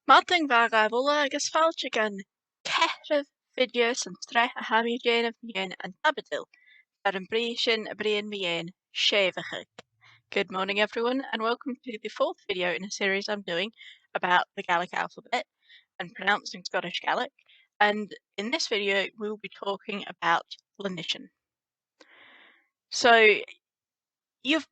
Mating variable agus fáilte gan ceithreamh fideo san streith a haimí déanamh mian an tabadil ar an brí sin a bríon mian séifiche. Good morning everyone and welcome to the fourth video in a series I'm doing about the Gaelic alphabet and pronouncing Scottish Gaelic, and in this video we'll be talking about Lenite. So you've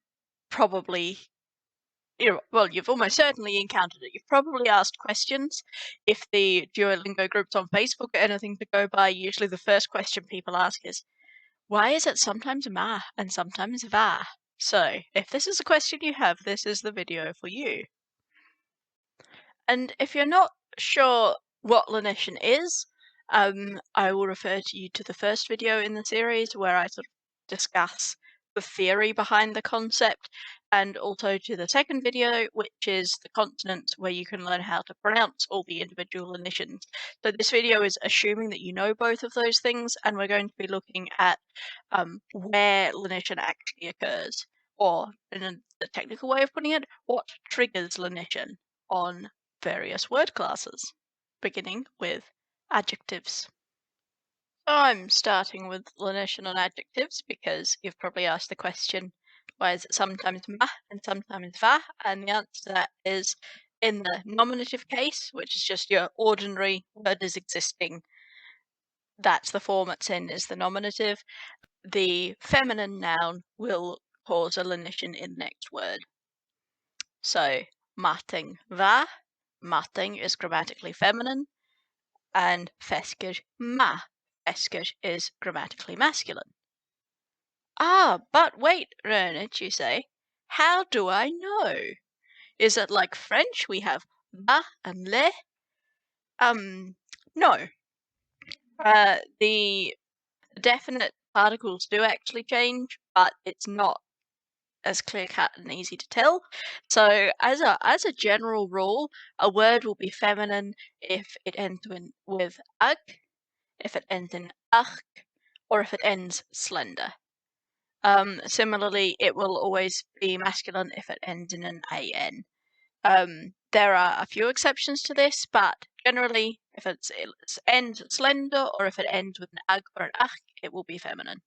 almost certainly encountered it. You've probably asked questions. If the Duolingo groups on Facebook are anything to go by, usually the first question people ask is, why is it sometimes ma and sometimes va? So if this is a question you have, this is the video for you. And if you're not sure what Lenite is, I will refer to you to the first video in the series where I sort of discuss the theory behind the concept, and also to the second video, which is the consonants, where you can learn how to pronounce all the individual Lenitians. So this video is assuming that you know both of those things, and we're going to be looking at where Lenite actually occurs, or in the technical way of putting it, what triggers Lenite on various word classes, beginning with adjectives. So I'm starting with Lenite on adjectives because you've probably asked the question, why is it sometimes ma and sometimes va? And the answer to that is, in the nominative case, which is just your ordinary word is existing, that's the form it's in, is the nominative. The feminine noun will cause a Lenite in the next word. So mating va, mating is grammatically feminine, and fescir ma, fescir is grammatically masculine. Ah, but wait, Renit, you say, how do I know? Is it like French? We have va and le? No. The definite particles do actually change, but it's not as clear-cut and easy to tell. So as a general rule, a word will be feminine if it ends with ag, if it ends in ach, or if it ends slender. Similarly, it will always be masculine if it ends in an an. There are a few exceptions to this, but generally, if it ends slender or if it ends with an ag or an ach, it will be feminine.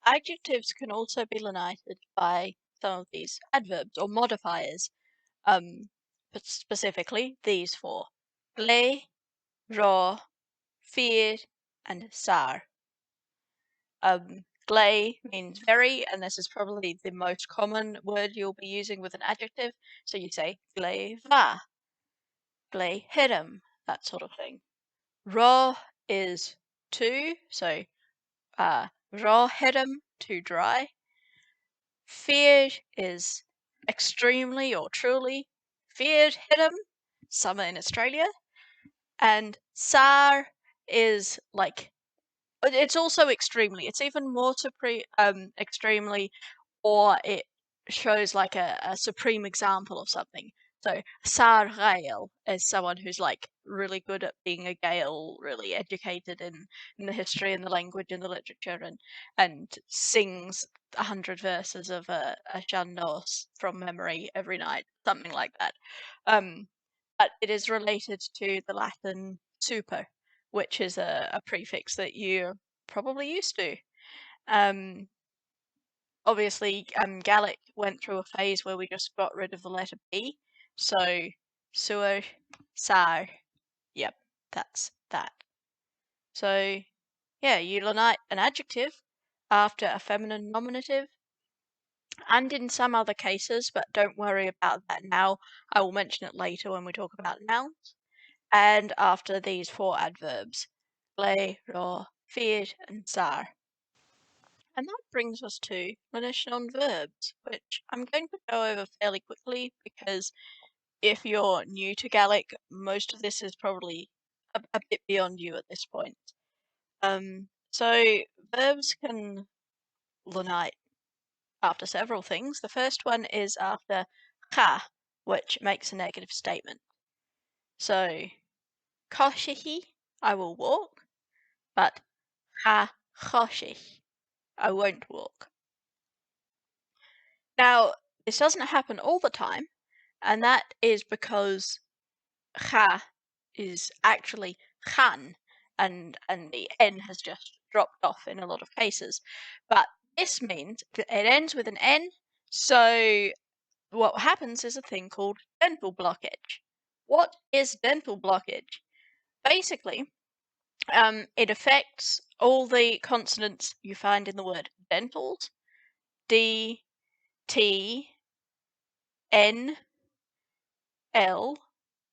Adjectives can also be lenited by some of these adverbs or modifiers, but specifically these four: gle, raw, fear, and sar. Gle means very, and this is probably the most common word you'll be using with an adjective. So you say gle va, gle hiram, that sort of thing. Raw is to, so raw hiram, too dry. Fear is extremely or truly. Fear hiram, summer in Australia. And sar is like, it's also extremely. It's even more extremely, or it shows like a supreme example of something. So Sar Gael is someone who's like really good at being a Gael, really educated in the history and the language and the literature, and sings 100 verses of a Shannos from memory every night, something like that. But it is related to the Latin super, which is a prefix that you're probably used to. Obviously, Gaelic went through a phase where we just got rid of the letter B, so suar, sar, yep, that's that. So, yeah, you lenite an adjective after a feminine nominative, and in some other cases, but don't worry about that now, I will mention it later when we talk about nouns, and after these four adverbs, gle, raw, fear, and sar. And that brings us to relational verbs, which I'm going to go over fairly quickly because if you're new to Gaelic, most of this is probably a bit beyond you at this point. So verbs can lenite after several things. The first one is after cha, which makes a negative statement. So koshihi, I will walk, but cha choshich, I won't walk. Now, this doesn't happen all the time, and that is because cha is actually chan, and the n has just dropped off in a lot of cases. But this means that it ends with an n, so what happens is a thing called dental blockage. What is dental blockage? Basically, it affects all the consonants you find in the word dentals, D, T, N, L,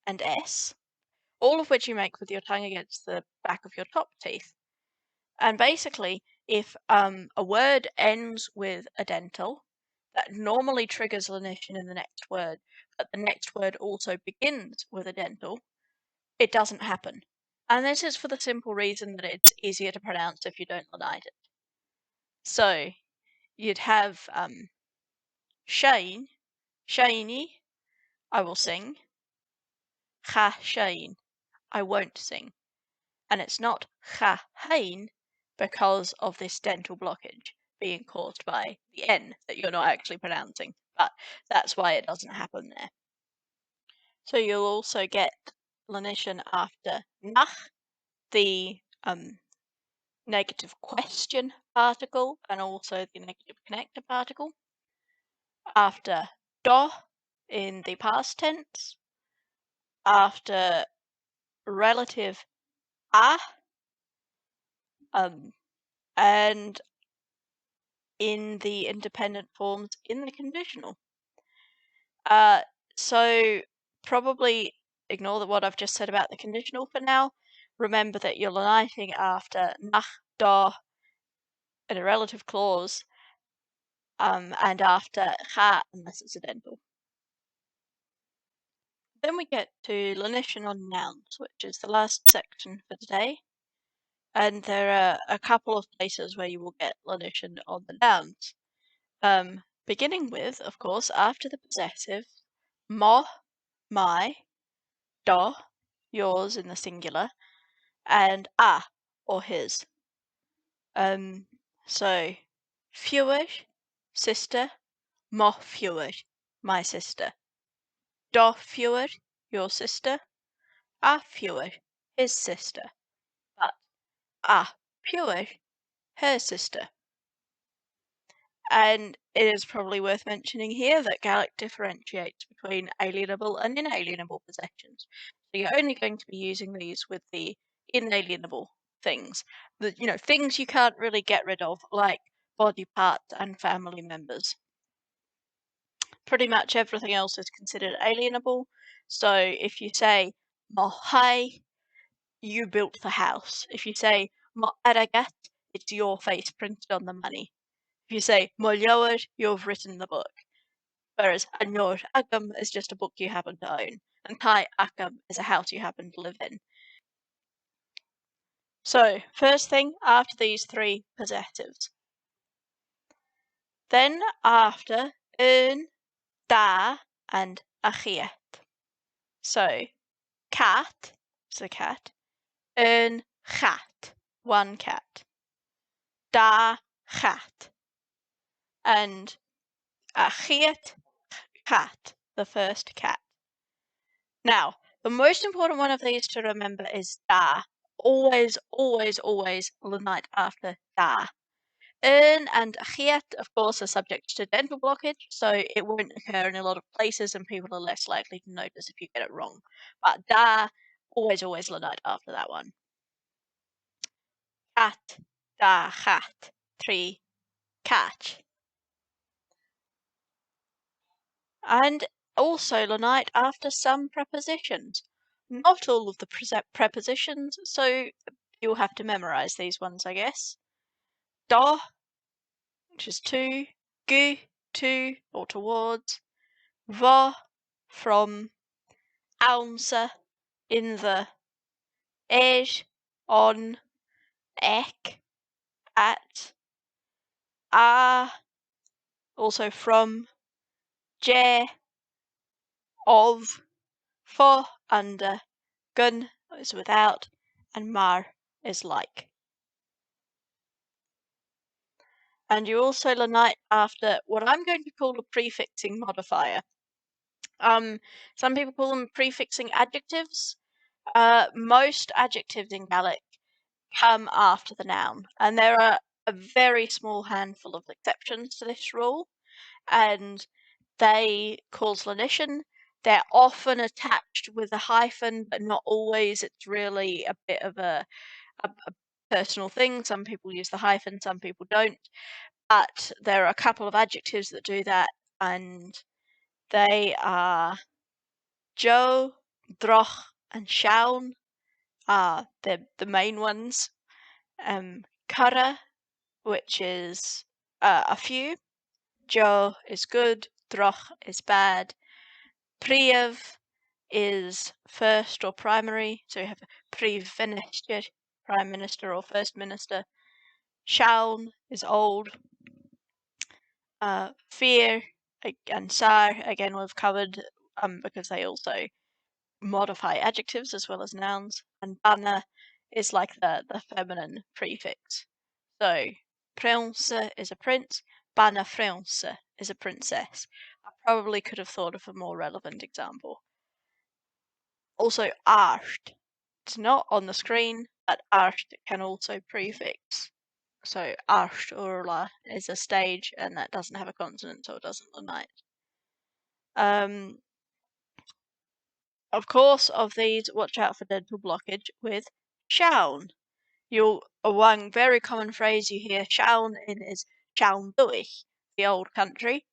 and S, all of which you make with your tongue against the back of your top teeth. And basically, if a word ends with a dental, that normally triggers lenition in the next word, but the next word also begins with a dental, it doesn't happen. And this is for the simple reason that it's easier to pronounce if you don't lenite it. So you'd have shine, shiny, I will sing. Ha shine, I won't sing. And it's not ha hain because of this dental blockage being caused by the N that you're not actually pronouncing, but that's why it doesn't happen there. So you'll also get lenition after nach, the negative question particle, and also the negative connector particle. After do in the past tense. After relative a, and in the independent forms in the conditional. So probably ignore what I've just said about the conditional for now. Remember that you're leniting after nach, do in a relative clause, and after ha unless it's a dental. Then we get to lenition on nouns, which is the last section for today. And there are a couple of places where you will get lenition on the nouns. Beginning with, of course, after the possessive, mo, my, do, yours in the singular, and a, or his. So, fewer, sister, mo fewer, my sister. Do fewer, your sister. A fewer, his sister. But a pure, her sister. And it is probably worth mentioning here that Gaelic differentiates between alienable and inalienable possessions. So you're only going to be using these with the inalienable things, things you can't really get rid of, like body parts and family members. Pretty much everything else is considered alienable. So if you say mohai, you built the house. If you say mo aragat, it's your face printed on the money. If you say Mollower, you've written the book. Whereas Anor Agam is just a book you happen to own. And Tai Akam is a house you happen to live in. So, first thing after these three possessives. Then after da, and achiet. So, cat is a cat. Cat, one cat. Da cat. And achiet cat, the first cat. Now, the most important one of these to remember is da. Always, always, always lenite after da. And achiet, of course, are subject to dental blockage, so it won't occur in a lot of places and people are less likely to notice if you get it wrong. But da, always, always lenite after that one. Cat, da, chat, 3, catch. And also lenite after some prepositions. Not all of the prepositions, so you'll have to memorize these ones, I guess. Do, which is to, or towards. Va, from. Answer, in the. On. Ek, at. Also from. Je, of. For, under. Gun is without, and mar is like. And you also lenite after what I'm going to call a prefixing modifier. Some people call them prefixing adjectives. Most adjectives in Gaelic come after the noun, and there are a very small handful of exceptions to this rule, and they cause lenition. They're often attached with a hyphen, but not always. It's really a bit of a personal thing. Some people use the hyphen, some people don't. But there are a couple of adjectives that do that, and they are Joe, Droch, and Shaun are the main ones. Cara, which is a few. Joe is good, Droch is bad. Príomh is first or primary, so you have Príomh Minister, Prime Minister or First Minister. Shaun is old. Fear and Sar, again, we've covered because they also modify adjectives as well as nouns. And Banna is like the feminine prefix. So, Prince is a prince, Banna France is a princess. I probably could have thought of a more relevant example. Also, Arsht. It's not on the screen, but Arsht can also prefix. So Arsht Urla is a stage, and that doesn't have a consonant, so it doesn't Lenite. Of course, of these, watch out for dental blockage with Shaun. One very common phrase you hear Shaun in is Shaun Duich, the old country.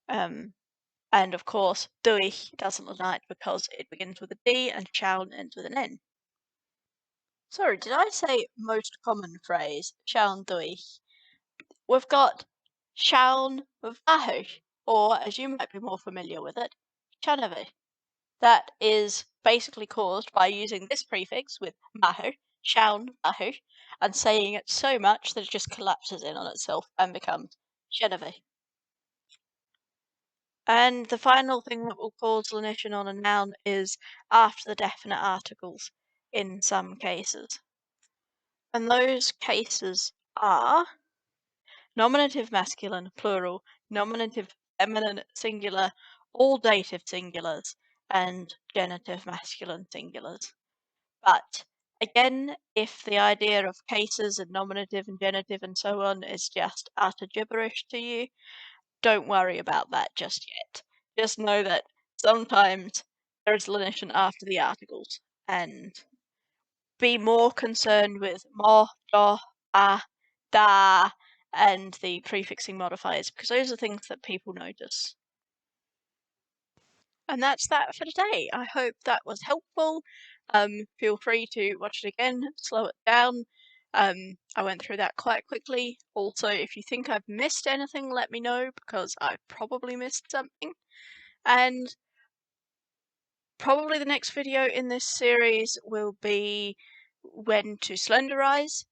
And of course, Duich doesn't Lenite because it begins with a D and Shaun ends with an N. Sorry, did I say most common phrase, Shaun Duich? We've got Shaun Vahu, or as you might be more familiar with it, Chanavi. That is basically caused by using this prefix with Mahu, Shaun Vahu, and saying it so much that it just collapses in on itself and becomes Chanavi. And the final thing that will cause lenition on a noun is after the definite articles in some cases. And those cases are nominative masculine, plural, nominative feminine, singular, all dative singulars, and genitive masculine singulars. But again, if the idea of cases and nominative and genitive and so on is just utter gibberish to you, don't worry about that just yet. Just know that sometimes there is lenition after the articles, and be more concerned with mo, do, a, da, and the prefixing modifiers, because those are things that people notice. And that's that for today. I hope that was helpful. Feel free to watch it again, slow it down. I went through that quite quickly. Also, if you think I've missed anything, let me know, because I probably missed something. And probably the next video in this series will be when to slenderize.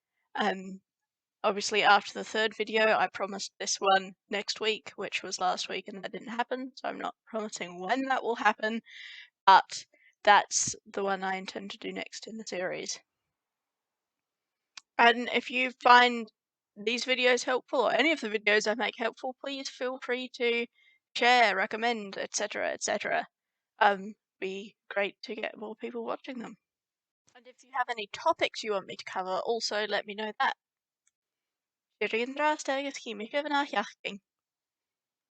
Obviously after the third video I promised this one next week, which was last week, and that didn't happen, so I'm not promising when that will happen, but that's the one I intend to do next in the series. And if you find these videos helpful, or any of the videos I make helpful, please feel free to share, recommend, etc, etc. Be great to get more people watching them. And if you have any topics you want me to cover, also let me know that. I'r un dros, agus chi mi gyfnach iachting.